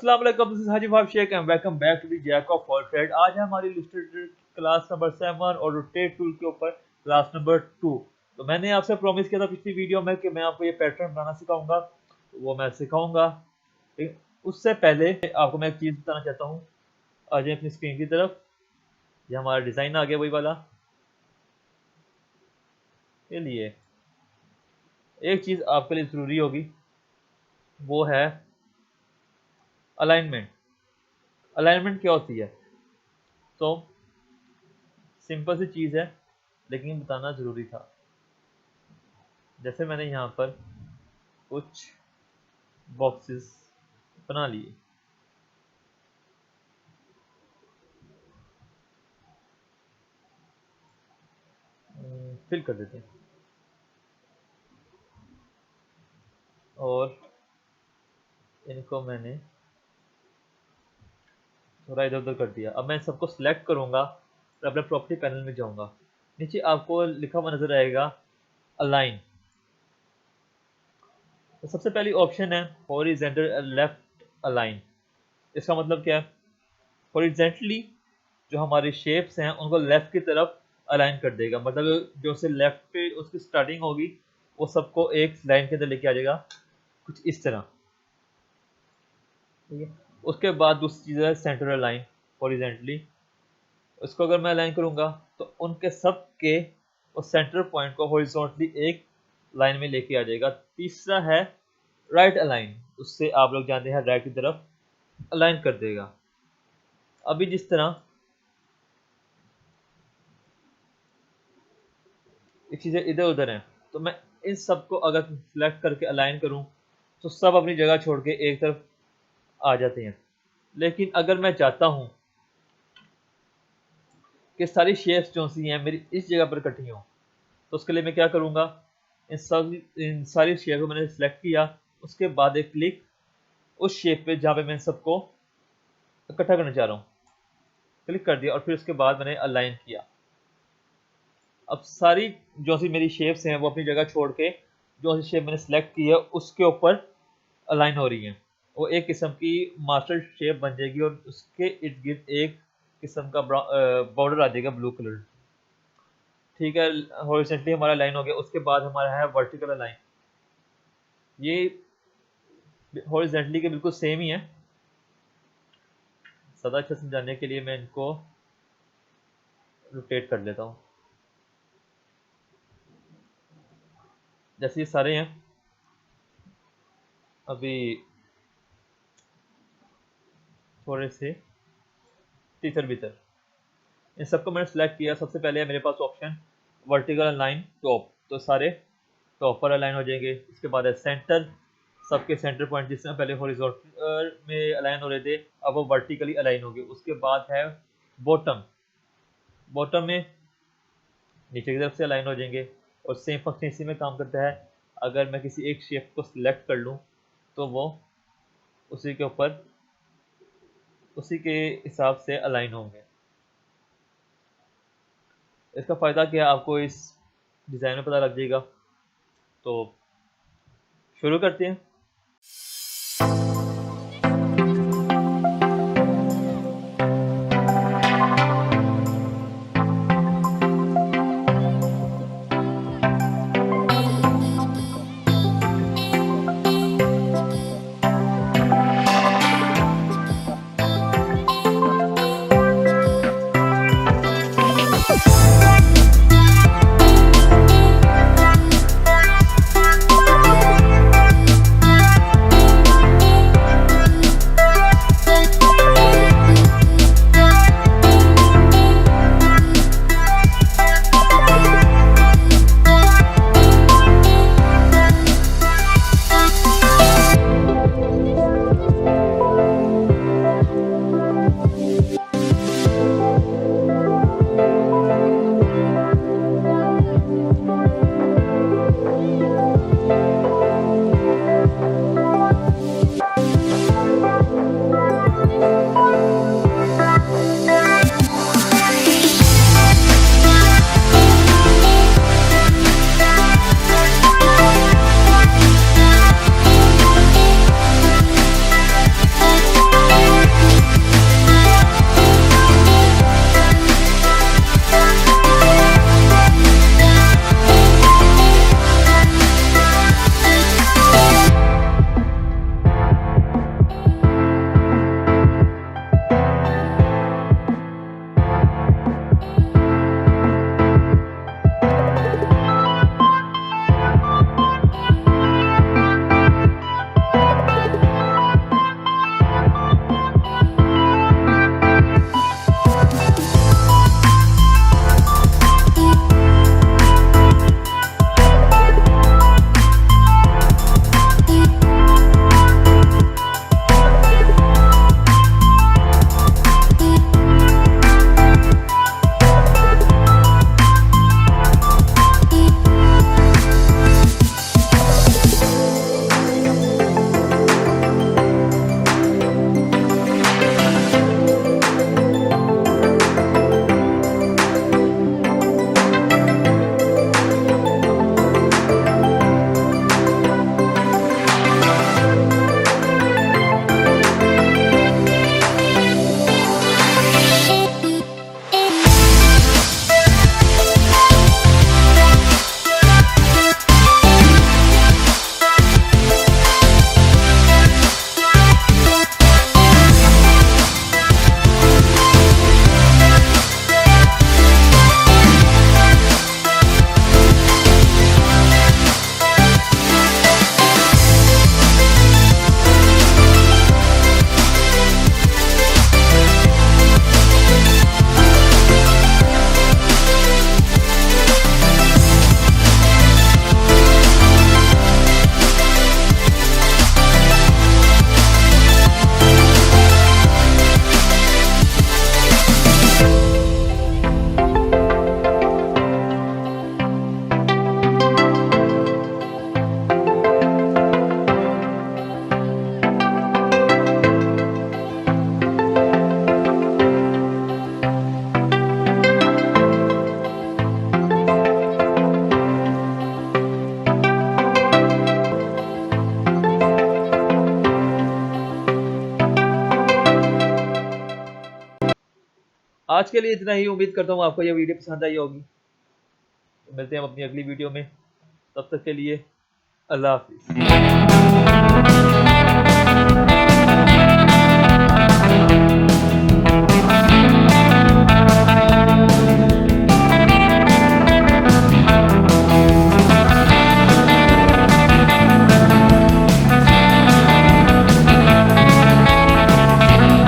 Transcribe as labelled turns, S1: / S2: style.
S1: Assalamu-Alaikum, this is Haji Bhab Sheikh and welcome back to the Jack of all trades। आज है हमारी Illustrator class number 7 और rotate tool के ऊपर class number 2। तो मैंने आपसे प्रॉमिस किया था पिछली वीडियो में कि मैं आपको ये पैटर्न बनाना सिखाऊंगा, तो वो मैं सिखाऊंगा। उससे पहले आपको मैं एक चीज़ बताना चाहता हूँ। आ जाए अपनी स्क्रीन की तरफ। ये हमारा डिज़ाइन आ गया वही वाला। के लिए एक चीज़ आपके लिए ज़रूरी होगी, वो है अलाइनमेंट। अलाइनमेंट क्या होती है? तो सिंपल सी चीज़ है लेकिन बताना ज़रूरी था। जैसे मैंने यहाँ पर कुछ बॉक्सेस बना लिए, फिल कर देते हैं और इनको मैंने थोड़ा इधर उधर कर दिया। अब मैं सबको सिलेक्ट करूँगा और अपने प्रॉपर्टी पैनल में जाऊँगा। नीचे आपको लिखा हुआ नज़र आएगा अलाइन। तो सबसे पहली ऑप्शन है हॉरिजॉन्टल लेफ्ट अलाइन। इसका मतलब क्या है? हॉरिजॉन्टली जो हमारी शेप्स हैं उनको लेफ्ट की तरफ अलाइन कर देगा। मतलब जो से लेफ्ट पे उसकी स्टार्टिंग होगी वो सबको एक लाइन के अंदर लेके आ जाएगा, कुछ इस तरह। ठीक है। उसके बाद दूसरी चीज़ है सेंटर अलाइन हॉरिजॉन्टली। उसको अगर मैं अलाइन करूँगा तो उनके सब के उस सेंटर पॉइंट को हॉरिजॉन्टली एक लाइन में लेके आ जाएगा। तीसरा है राइट अलाइन। उससे आप लोग जानते हैं राइट की तरफ अलाइन कर देगा। अभी जिस तरह ये चीज़ें इधर उधर हैं, तो मैं इन सब को अगर सिलेक्ट करके अलाइन करूं तो सब अपनी जगह छोड़ के एक तरफ आ जाते हैं। लेकिन अगर मैं चाहता हूं कि सारी शेप्स जो सी हैं मेरी इस जगह पर इकट्ठी हों, तो उसके लिए मैं क्या करूंगा, इन सारी शेप को मैंने सिलेक्ट किया, उसके बाद एक क्लिक उस शेप पे जहाँ पे मैं सबको इकट्ठा करना चाह रहा हूँ, क्लिक कर दिया और फिर उसके बाद मैंने अलाइन किया। अब सारी जो सी मेरी शेप्स हैं वो अपनी जगह छोड़ के जो सी शेप मैंने सेलेक्ट की है उसके ऊपर अलाइन हो रही हैं। वो एक किस्म की मास्टर शेप बन जाएगी और उसके इर्द गिर्द एक किस्म का बॉर्डर आ जाएगा ब्लू कलर। ठीक है, हॉरिजॉन्टली हमारा लाइन हो गया। उसके बाद हमारा है वर्टिकल अलाइन। ये हॉरिजॉन्टली के बिल्कुल सेम ही है। ज़्यादा अच्छा समझाने के लिए मैं इनको रोटेट कर लेता हूँ। जैसे ये सारे हैं, अभी थोड़े से तीतर भीतर इन सबको मैंने सेलेक्ट किया। सबसे पहले है मेरे पास ऑप्शन वर्टिकल अलाइन टॉप, तो सारे टॉप पर अलाइन हो जाएंगे। इसके बाद है सेंटर, सबके सेंटर पॉइंट जिस तरह पहले हॉरिजॉन्टल में अलाइन हो रहे थे अब वो वर्टिकली अलाइन हो गए। उसके बाद है बॉटम, बॉटम में नीचे की तरफ से अलाइन हो जाएंगे और सेम फंक्शन इसी में काम करता है। अगर मैं किसी एक शेप को सिलेक्ट कर लूँ तो वो उसी के ऊपर उसी के हिसाब से अलाइन होंगे। इसका फ़ायदा क्या है आपको इस डिज़ाइन में पता लग जाएगा। तो शुरू करते हैं। आज के लिए इतना ही। उम्मीद करता हूँ आपको यह वीडियो पसंद आई होगी। तो मिलते हैं हम अपनी अगली वीडियो में, तब तक के लिए अल्लाह हाफिज़।